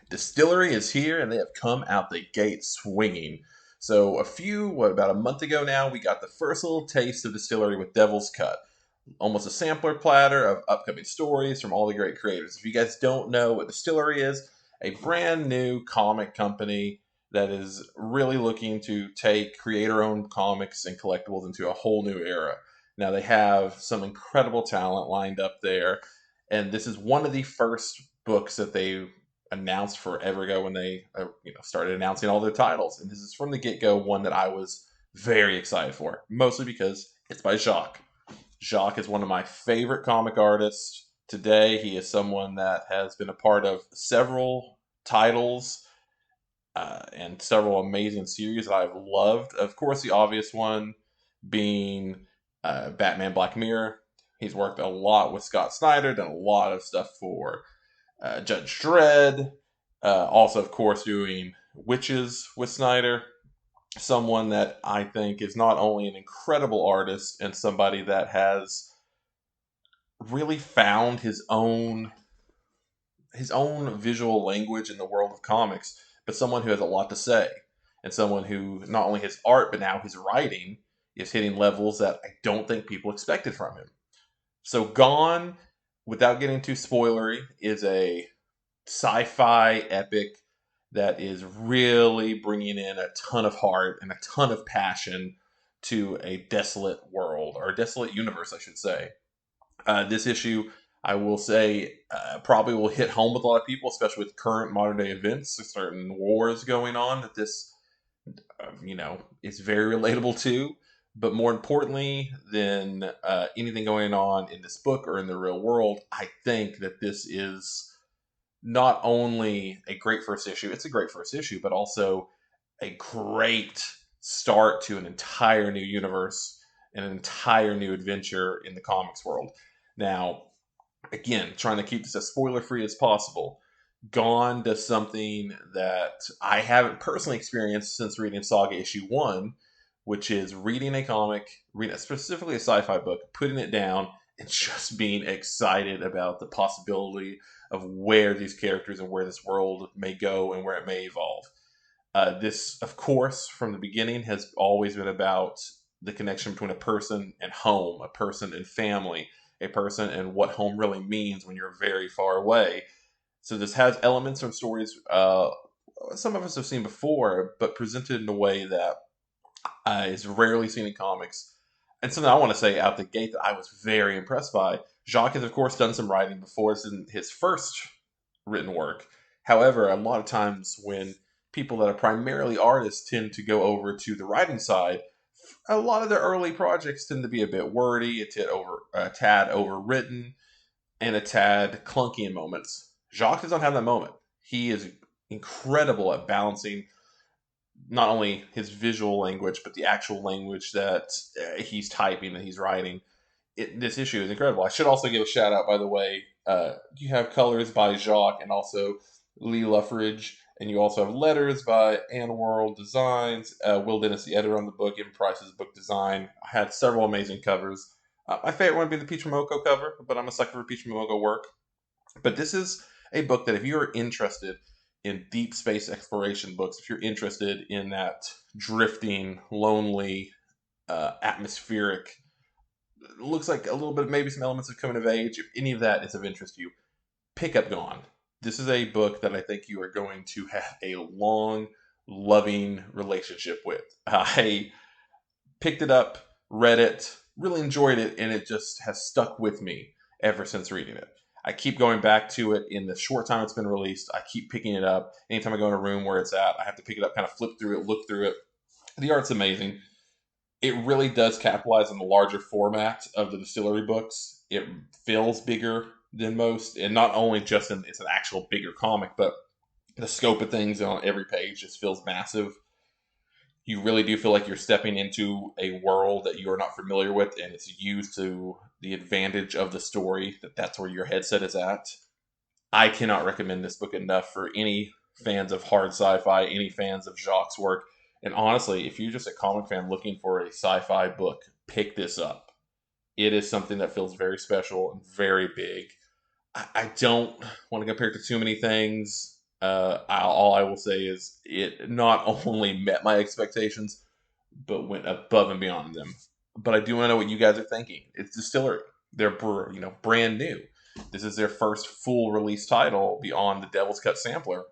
DSTLRY is here, and they have come out the gate swinging. So about a month ago now, we got the first little taste of DSTLRY with Devil's Cut. Almost a sampler platter of upcoming stories from all the great creators. If you guys don't know what DSTLRY is, a brand new comic company that is really looking to take creator-owned comics and collectibles into a whole new era. Now they have some incredible talent lined up there, and this is one of the first books that they announced forever ago when they started announcing all their titles. And this is from the get-go one that I was very excited for, mostly because it's by Jacques. Jacques is one of my favorite comic artists today. He is someone that has been a part of several titles and several amazing series that I've loved. Of course, the obvious one being Batman Black Mirror. He's worked a lot with Scott Snyder, done a lot of stuff for Judge Dredd. Also, of course, doing Witches with Snyder. Someone that I think is not only an incredible artist and somebody that has really found his own visual language in the world of comics, but someone who has a lot to say, and someone who not only his art but now his writing is hitting levels that I don't think people expected from him. So Gone, without getting too spoilery, is a sci-fi epic that is really bringing in a ton of heart and a ton of passion to a desolate world, or a desolate universe, I should say. This issue, I will say, probably will hit home with a lot of people, especially with current modern day events, certain wars going on that this, is very relatable to. But more importantly than anything going on in this book or in the real world, I think that this is not only a great first issue, it's a great first issue, but also a great start to an entire new universe and an entire new adventure in the comics world. Now, again, trying to keep this as spoiler free as possible, Gone does something that I haven't personally experienced since reading Saga issue 1, which is reading a comic, reading specifically a sci-fi book, putting it down, and just being excited about the possibility of where these characters and where this world may go and where it may evolve. This, of course, from the beginning has always been about the connection between a person and home, a person and family, a person and what home really means when you're very far away. So this has elements from stories some of us have seen before, but presented in a way that is rarely seen in comics. And something I want to say out the gate that I was very impressed by. Jacques has, of course, done some writing before. This isn't his first written work. However, a lot of times when people that are primarily artists tend to go over to the writing side, a lot of their early projects tend to be a bit wordy, a tad overwritten, and a tad clunky in moments. Jacques does not have that moment. He is incredible at balancing not only his visual language, but the actual language that he's typing, that he's writing. This issue is incredible. I should also give a shout out, by the way. You have colors by Jacques and also Lee Luffridge, and you also have letters by Ann World Designs. Will Dennis, the editor on the book, and Price's book design. I had several amazing covers. My favorite one being the Peach Momoko cover, but I'm a sucker for Peach Momoko work. But this is a book that if you're interested in deep space exploration books, if you're interested in that drifting, lonely, atmospheric, looks like a little bit, maybe some elements of coming of age, if any of that is of interest to you, pick up Gone. This is a book that I think you are going to have a long, loving relationship with. I picked it up, read it, really enjoyed it, and it just has stuck with me ever since reading it. I keep going back to it in the short time it's been released. I keep picking it up. Anytime I go in a room where it's at, I have to pick it up, kind of flip through it, look through it. The art's amazing. It really does capitalize on the larger format of the DSTLRY books. It feels bigger than most, and not only just it's an actual bigger comic, but the scope of things on every page just feels massive. You really do feel like you're stepping into a world that you are not familiar with, and it's used to the advantage of the story, that's where your headset is at. I cannot recommend this book enough for any fans of hard sci-fi, any fans of Jacques' work. And honestly, if you're just a comic fan looking for a sci-fi book, pick this up. It is something that feels very special and very big. I don't want to compare it to too many things. All I will say is it not only met my expectations, but went above and beyond them. But I do want to know what you guys are thinking. It's Distillery. They're brand new. This is their first full release title beyond the Devil's Cut sampler.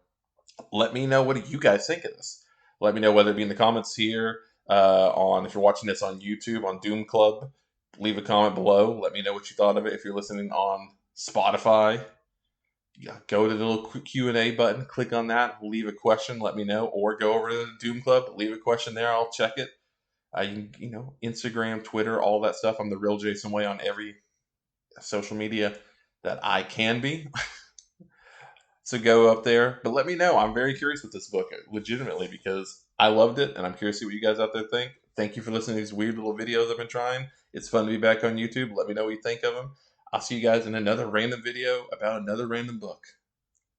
Let me know what you guys think of this. Let me know whether it be in the comments here on if you're watching this on YouTube on Doom Club. Leave a comment below. Let me know what you thought of it. If you're listening on Spotify, yeah, go to the little Q&A button, click on that, leave a question, let me know, or go over to the Doom Club, leave a question there, I'll check it. Instagram, Twitter, all that stuff. I'm the real Jason Way on every social media that I can be. So go up there, but let me know. I'm very curious with this book, legitimately, because I loved it, and I'm curious to see what you guys out there think. Thank you for listening to these weird little videos I've been trying. It's fun to be back on YouTube. Let me know what you think of them. I'll see you guys in another random video about another random book.